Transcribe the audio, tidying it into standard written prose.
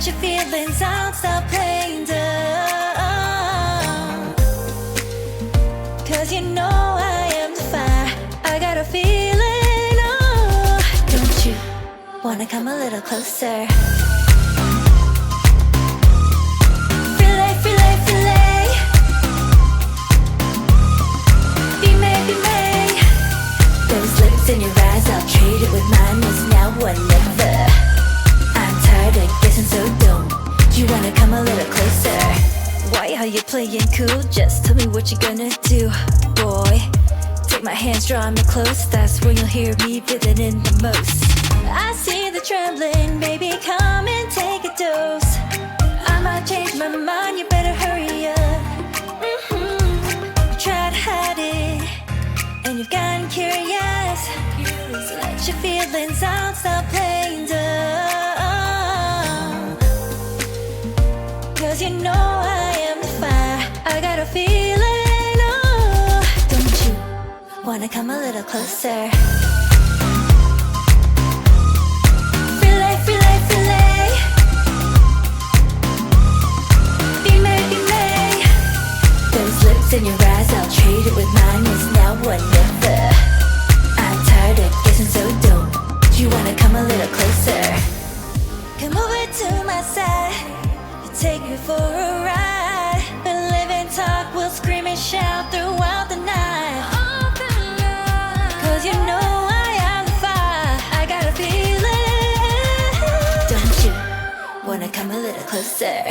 let your feelings out, stop playing dumb. Cause you know I am the fire, I got a feeling, oh. Don't you wanna come a little closer? Filet, filet, filet. Be made, be made. Those lips in your eyes, I'll trade it with mine. It's now or never. I'm tired of guessing, so don't you wanna come a little closer? Why are you playing cool? Just tell me what you're gonna do, boy. Take my hands, draw me close. That's when you'll hear me feeling in the most. I see the trembling, baby, come and take a dose. I might change my mind, you better hurry up. You tried to hide it, and you've gotten curious. So let your feelings out, stop playing dumb. Cause you know I am the fire, I got a feeling, oh. Don't you wanna come a little closer? Filet, filet, filet. Be made, be made. Those lips in your eyes, I'll trade it with mine. It's now or never. I'm tired of guessing, so don't you wanna come a little closer? Come over to my side, take me for a ride. We'll live and talk, we'll scream and shout throughout the night. Cause you know I am the fire, I got a feeling. Don't you wanna come a little closer?